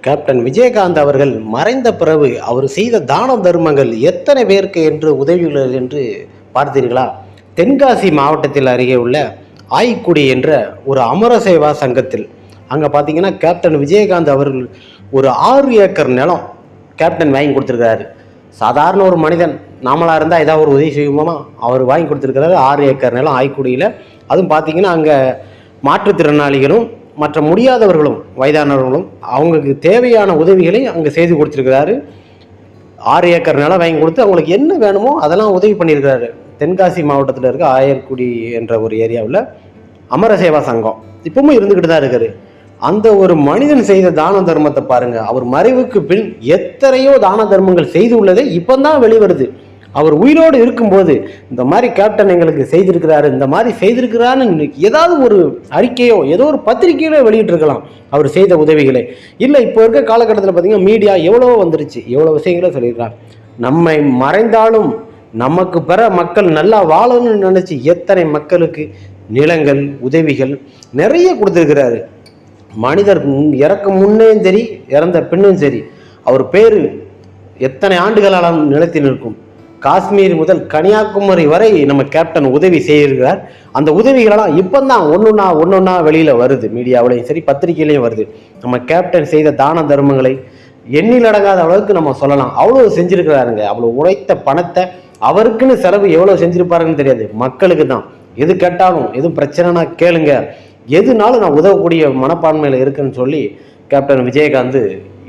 Captain Vijayakanth அவர்கள் மறைந்த பிறகு அவர் செய்த தான தர்மங்கள் எத்தனை பேருக்கு என்று உதவியுள்ளது என்று பார்த்தீர்களா? தென்காசி மாவட்டத்தில் அருகே உள்ள ஆய்க்குடி என்ற ஒரு அமர சேவா சங்கத்தில் அங்கே பார்த்தீங்கன்னா கேப்டன் விஜயகாந்த் அவர்கள் ஒரு 6 ஏக்கர் நிலம் கேப்டன் வாங்கி கொடுத்துருக்காரு. சாதாரண ஒரு மனிதன் நாமளாக இருந்தால் ஏதாவது ஒரு உதவி செய்வோமா? அவர் வாங்கி கொடுத்துருக்கிறாரு 6 ஏக்கர் நிலம் ஆய்க்குடியில். அதுவும் பார்த்தீங்கன்னா அங்கே மாற்றுத்திறனாளிகளும் மற்ற முடியாதவர்களும் வயதானவர்களும் அவங்களுக்கு தேவையான உதவிகளை அங்கே செய்து கொடுத்துருக்கிறாரு. 6 ஏக்கர் நிலம் வாங்கி கொடுத்து அவங்களுக்கு என்ன வேணுமோ அதெல்லாம் உதவி பண்ணியிருக்கிறாரு. தென்காசி மாவட்டத்தில் இருக்க ஆயர்குடி என்ற ஒரு ஏரியாவில் அமர சேவா சங்கம் இப்பவும் இருந்துக்கிட்டு தான் இருக்காரு. அந்த ஒரு மனிதன் செய்த தான தர்மத்தை பாருங்க. அவர் மறைவுக்கு பின் எத்தனையோ தான தர்மங்கள் செய்து உள்ளதே இப்போதான் வெளிவருது. அவர் உயிரோடு இருக்கும்போது இந்த மாதிரி கேப்டன் எங்களுக்கு செய்திருக்கிறாரு, இந்த மாதிரி செய்திருக்கிறான்னு ஏதாவது ஒரு அறிக்கையோ ஏதோ ஒரு பத்திரிகையிலோ வெளியிட்டிருக்கலாம் அவர் செய்த உதவிகளை. இல்லை, இப்போ இருக்க காலகட்டத்தில் பார்த்தீங்கன்னா மீடியா எவ்வளோ வந்துருச்சு, எவ்வளோ விஷயங்களோ சொல்லியிருக்கிறார். நம்மை மறைந்தாலும் நமக்கு பெற மக்கள் நல்லா வாழணும்னு நினச்சி எத்தனை மக்களுக்கு நிலங்கள் உதவிகள் நிறைய கொடுத்துருக்கிறாரு. மனிதர் இறக்கும் முன்னையும் சரி இறந்த பின்னும் சரி அவர் பேர் எத்தனை ஆண்டுகளாலும் நிலைத்து நிற்கும். காஷ்மீர் முதல் கன்னியாகுமரி வரை நம்ம கேப்டன் உதவி செய்திருக்கிறார். அந்த உதவிகளெல்லாம் இப்போ தான் ஒன்றொன்னா வெளியில் வருது. மீடியாவிலையும் சரி பத்திரிகையிலையும் வருது. நம்ம கேப்டன் செய்த தான தர்மங்களை எண்ணிலடங்காத அளவுக்கு நம்ம சொல்லலாம். அவ்வளோ செஞ்சுருக்கிறாருங்க. அவ்வளோ உழைத்த பணத்தை அவருக்குன்னு செலவு எவ்வளோ செஞ்சுருப்பாருன்னு தெரியாது. மக்களுக்கு தான் எது கேட்டாலும் எதுவும் பிரச்சனைனா கேளுங்க, எதுனாலும் நான் உதவக்கூடிய மனப்பான்மையில் இருக்குன்னு சொல்லி கேப்டன் விஜயகாந்த்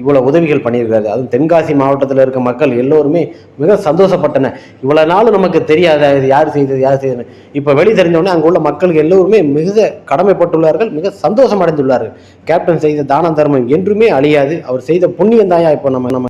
இவ்வளோ உதவிகள் பண்ணியிருக்காரு. அதுவும் தென்காசி மாவட்டத்தில் இருக்க மக்கள் எல்லோருமே மிக சந்தோஷப்பட்டன. இவ்வளோ நாள் நமக்கு தெரியாத இது யார் செய்தது இப்போ வெளி தெரிஞ்சோடனே அங்கே உள்ள மக்களுக்கு எல்லோருமே மிக கடமைப்பட்டுள்ளார்கள், மிக சந்தோஷம் அடைந்துள்ளார்கள். கேப்டன் செய்த தான தர்மம் என்றுமே அழியாது. அவர் செய்த புண்ணியம் தாயா இப்போ நம்ம